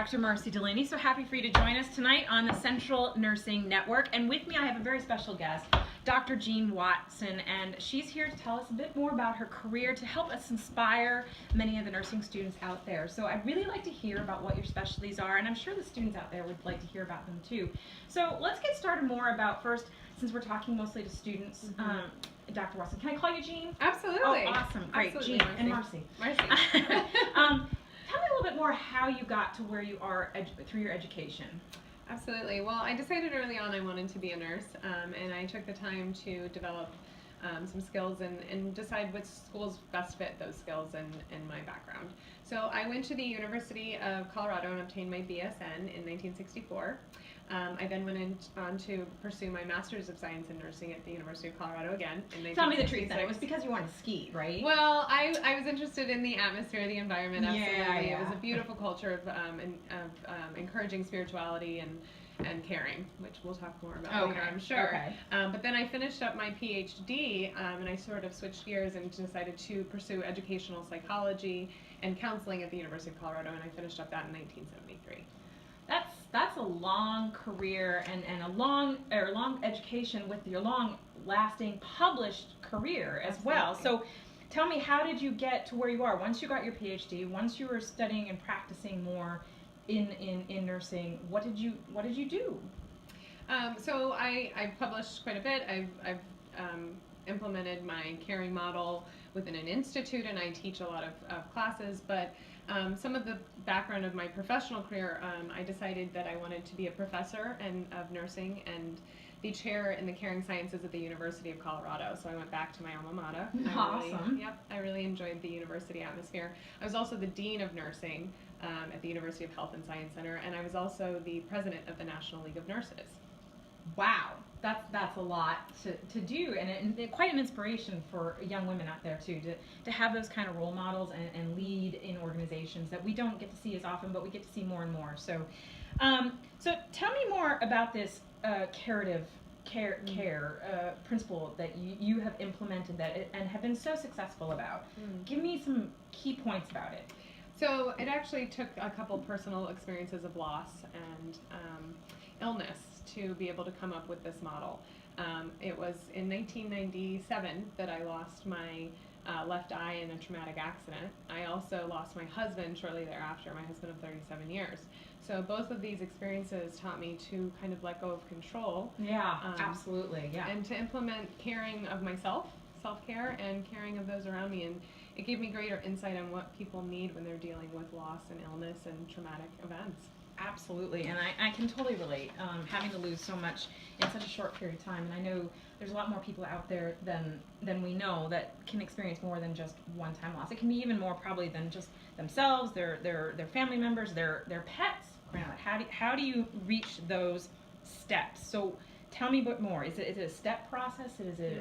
Dr. Marcy Delaney. So happy for you to join us tonight on the Central Nursing Network. And with me I have a very special guest, Dr. Jean Watson, and she's here to tell us a bit more about her career to help us inspire many of the nursing students out there. So I'd really like to hear about what your specialties are, and I'm sure the students out there would like to hear about them too. So let's get started more about first, since we're talking mostly to students, Dr. Watson. Can I call you Jean? Absolutely. Oh, awesome. Great. Absolutely, Jean Marcy. and Marcy. Marcy. Tell me a little bit more how you got to where you are through your education. Absolutely. Well, I decided early on I wanted to be a nurse, and I took the time to develop some skills and decide which schools best fit those skills and my background. So I went to the University of Colorado and obtained my BSN in 1964. I then went on to pursue my Master's of Science in Nursing at the University of Colorado again in 1966. Tell me the truth then. It was because you wanted to ski, right? Well, I was interested in the atmosphere, the environment, absolutely. Yeah. It was a beautiful culture of encouraging spirituality and caring, which we'll talk more about later, I'm sure. Okay. But then I finished up my PhD, and I sort of switched gears and decided to pursue educational psychology and counseling at the University of Colorado, and I finished up that in 1973. That's a long career and a long education with your long lasting published career as well. So tell me, how did you get to where you are once you got your PhD, once you were studying and practicing more in nursing? What did you do? So I published quite a bit. I've implemented my caring model within an institute, and I teach a lot of classes, but some of the background of my professional career, I decided that I wanted to be a professor of nursing and the chair in the caring sciences at the University of Colorado. So I went back to my alma mater. Awesome. I really enjoyed the university atmosphere. I was also the dean of nursing at the University of Health and Science Center, and I was also the president of the National League of Nurses. Wow, that's a lot to do, and quite an inspiration for young women out there too, to have those kind of role models and lead in organizations that we don't get to see as often, but we get to see more and more. So, so tell me more about this care principle that you have implemented and have been so successful about. Give me some key points about it. So it actually took a couple personal experiences of loss and illness to be able to come up with this model. It was in 1997 that I lost my left eye in a traumatic accident. I also lost my husband shortly thereafter, my husband of 37 years. So both of these experiences taught me to kind of let go of control. Yeah, absolutely, yeah. And to implement caring of myself, self-care, and caring of those around me. And it gave me greater insight on what people need when they're dealing with loss and illness and traumatic events. Absolutely, and I can totally relate, having to lose so much in such a short period of time. And I know there's a lot more people out there than we know that can experience more than just one-time loss. It can be even more probably than just themselves, their family members, their pets. How do you reach those steps? So tell me a bit more. Is it a step process? Is it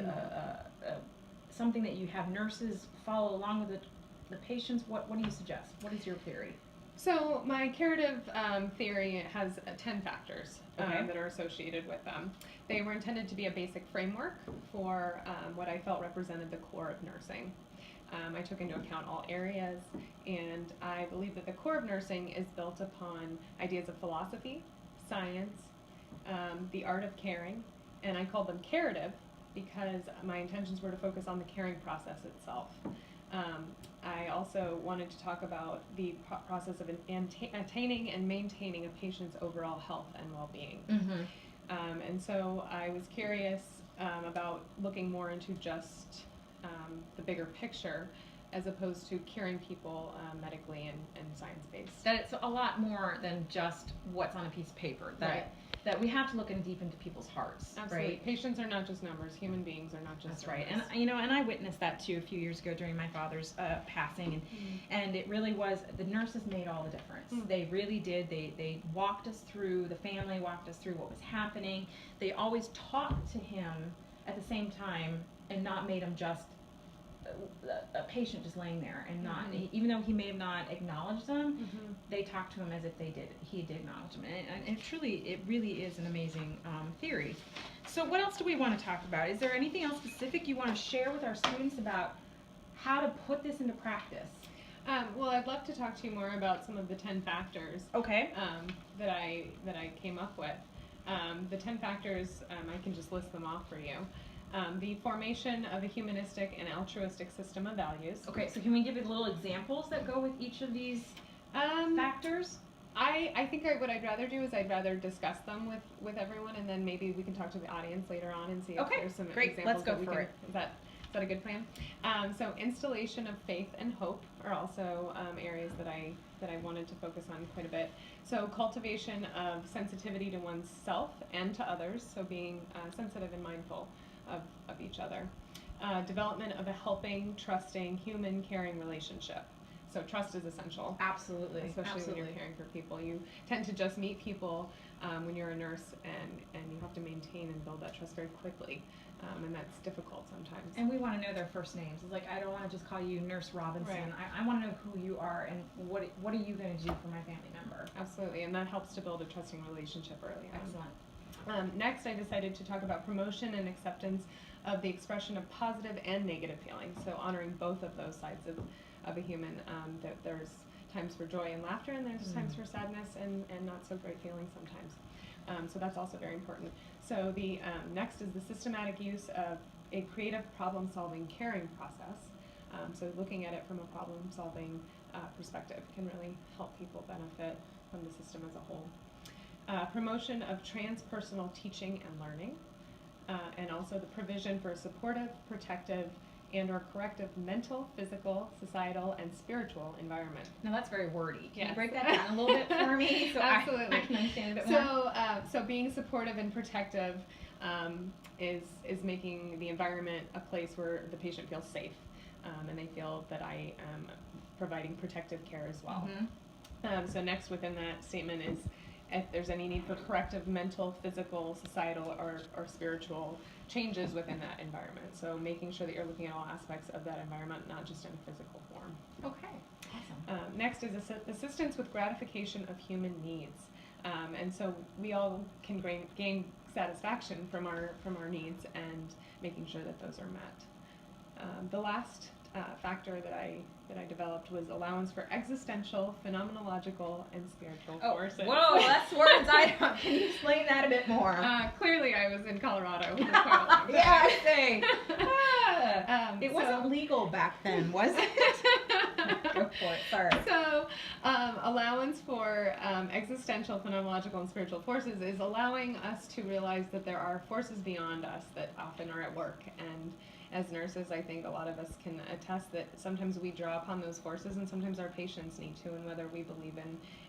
something that you have nurses follow along with the patients? What do you suggest? What is your theory? So my curative theory has 10 factors that are associated with them. They were intended to be a basic framework for what I felt represented the core of nursing. I took into account all areas, and I believe that the core of nursing is built upon ideas of philosophy, science, the art of caring, and I called them curative because my intentions were to focus on the caring process itself. I also wanted to talk about the process of attaining and maintaining a patient's overall health and well-being. And so I was curious about looking more into just the bigger picture as opposed to curing people medically and science-based. That it's a lot more than just what's on a piece of paper. That we have to look deep into people's hearts. Absolutely. Right? Patients are not just numbers. Human beings are not just numbers. Right. And I witnessed that too a few years ago during my father's passing, and it really was, the nurses made all the difference. They really did. They walked us through, the family walked us through what was happening. They always talked to him at the same time and not made him just a patient just laying there and not, even though he may have not acknowledged them, they talked to him as if he did acknowledge them. And it really is an amazing theory. So what else do we want to talk about? Is there anything else specific you want to share with our students about how to put this into practice? Well, I'd love to talk to you more about some of the 10 factors Okay. that I came up with. The 10 factors, I can just list them off for you. The formation of a humanistic and altruistic system of values. Okay, so can we give you little examples that go with each of these factors? I think what I'd rather do is I'd rather discuss them with everyone, and then maybe we can talk to the audience later on and see if there's some great. examples. Let's go for it. Is that a good plan? So installation of faith and hope are also areas that I wanted to focus on quite a bit. So cultivation of sensitivity to oneself and to others, so being sensitive and mindful of each other. Development of a helping, trusting, human, caring relationship. So trust is essential. Absolutely. Especially when you're caring for people. You tend to just meet people when you're a nurse, and you have to maintain and build that trust very quickly. And that's difficult sometimes. And we want to know their first names. It's like, I don't want to just call you Nurse Robinson. Right. I want to know who you are and what are you going to do for my family member. Absolutely, and that helps to build a trusting relationship early on. Excellent. Next, I decided to talk about promotion and acceptance of the expression of positive and negative feelings. So honoring both of those sides of a human. That there's times for joy and laughter, and there's times for sadness and not so great feelings sometimes. So that's also very important. So the next is the systematic use of a creative problem-solving caring process. So looking at it from a problem-solving perspective can really help people benefit from the system as a whole. Promotion of transpersonal teaching and learning, and also the provision for a supportive, protective, and or corrective mental, physical, societal, and spiritual environment. Now that's very wordy. Can Yes. you break that down a little bit for me so Absolutely. I can understand a bit more? So being supportive and protective is making the environment a place where the patient feels safe, and they feel that I am providing protective care as well. Mm-hmm. So next within that statement is if there's any need for corrective mental, physical, societal, or spiritual changes within that environment. So making sure that you're looking at all aspects of that environment, not just in a physical form. Okay, awesome. Next is assistance with gratification of human needs. And so we all can gain satisfaction from our needs and making sure that those are met. The last factor that I developed was allowance for existential, phenomenological, and spiritual forces. Whoa, that's words I don't. Can you explain that a bit more? Clearly, I was in Colorado for quite a long time. Yeah, I think. It so- wasn't legal back then, was it? Go for it. Sorry. So, allowance for existential, phenomenological, and spiritual forces is allowing us to realize that there are forces beyond us that often are at work. And as nurses, I think a lot of us can attest that sometimes we draw upon those forces, and sometimes our patients need to. And whether we believe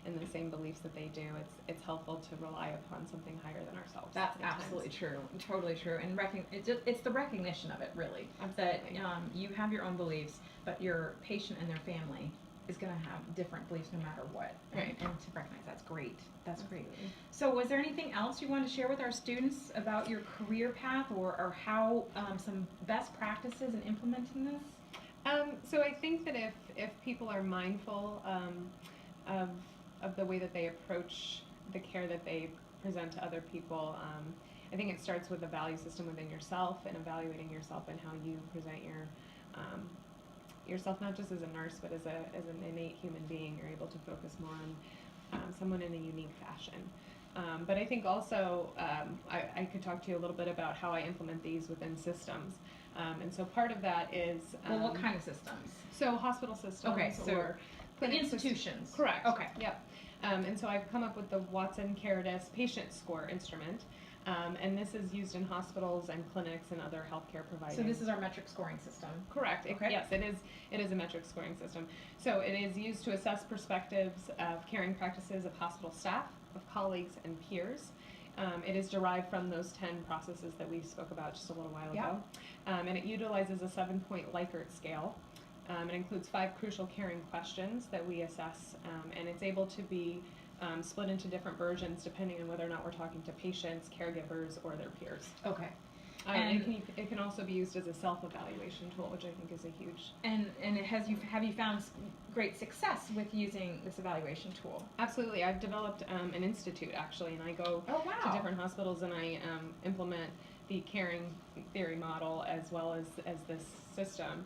in the same beliefs that they do, it's helpful to rely upon something higher than ourselves. That's absolutely true, totally true, and it's the recognition of it, really. Absolutely. That you have your own beliefs, but your patient and their family is going to have different beliefs no matter what. Right. And to recognize that's great. That's great. Absolutely. So was there anything else you wanted to share with our students about your career path or how some best practices in implementing this? So I think that if people are mindful of the way that they approach the care that they present to other people, I think it starts with a value system within yourself and evaluating yourself and how you present yourself, not just as a nurse, but as an innate human being. You're able to focus more on someone in a unique fashion. But I think also I could talk to you a little bit about how I implement these within systems. And so part of that is... Well, what kind of systems? So hospital systems or clinic institutions. Correct. Okay. Yep. And so I've come up with the Watson Caritas Patient Score instrument. And this is used in hospitals and clinics and other healthcare providers. So this is our metric scoring system. Correct. Okay. Yes, it is a metric scoring system. So it is used to assess perspectives of caring practices of hospital staff, of colleagues, and peers. It is derived from those 10 processes that we spoke about just a little while ago. And it utilizes a 7-point Likert scale. It includes 5 crucial caring questions that we assess, and it's able to be split into different versions depending on whether or not we're talking to patients, caregivers, or their peers. Okay. And it can also be used as a self-evaluation tool, which I think is a huge... And have you found great success with using this evaluation tool? Absolutely. I've developed an institute, actually, and I go to different hospitals and I implement the caring theory model as well as this system.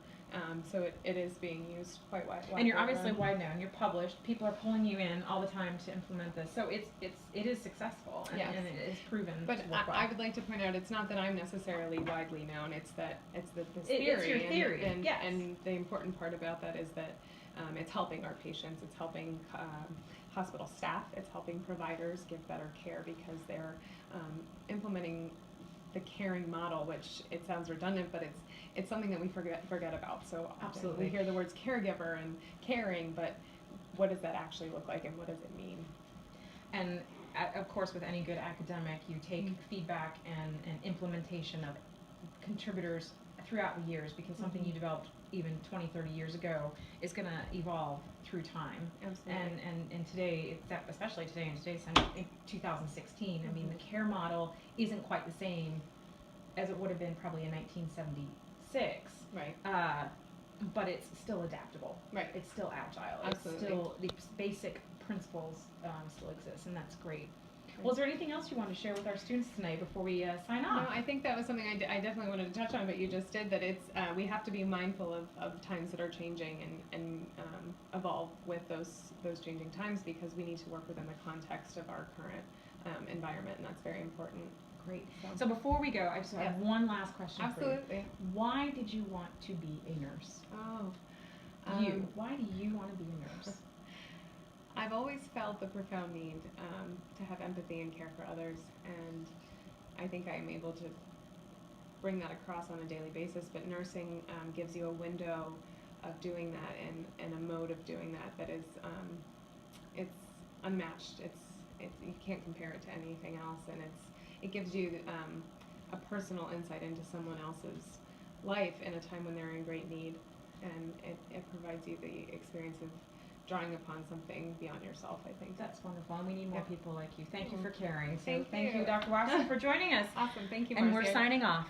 So it is being used quite widely. And you're obviously wide known. You're published. People are pulling you in all the time to implement this. So it is successful, and, Yes. and it is proven But to work well. I would like to point out, it's not that I'm necessarily widely known. It's that this It's theory. your theory, And, yes. and the important part about that is that it's helping our patients. It's helping hospital staff. It's helping providers give better care because they're implementing the caring model, which it sounds redundant, but it's something that we forget about. So often Absolutely. we hear the words caregiver and caring, but what does that actually look like, and what does it mean? And of course, with any good academic, you take feedback and implementation of contributors throughout the years, because something you developed even 20, 30 years ago is going to evolve through time. Absolutely. And today, especially today in 2016, I mean, the care model isn't quite the same as it would have been probably in 1976. Right. But it's still adaptable. Right. It's still agile. Absolutely. It's still, the basic principles still exist, and that's great. Well, is there anything else you want to share with our students tonight before we sign off? No, I think that was something I definitely wanted to touch on, but you just did, that it's we have to be mindful of times that are changing and evolve with those changing times, because we need to work within the context of our current environment, and that's very important. Great. So before we go, I just have one last question for you. Absolutely. Why did you want to be a nurse? Oh. Why do you want to be a nurse? I've always felt the profound need to have empathy and care for others, and I think I'm able to bring that across on a daily basis, but nursing gives you a window of doing that, and a mode of doing that is it's unmatched. It's you can't compare it to anything else, and it gives you a personal insight into someone else's life in a time when they're in great need, and it provides you the experience of drawing upon something beyond yourself, I think. That's wonderful, and we need more people like you. Thank you for caring. So Thank you, you. Dr. Watson, for joining us. Awesome. Thank you, And Marcia. we're signing off.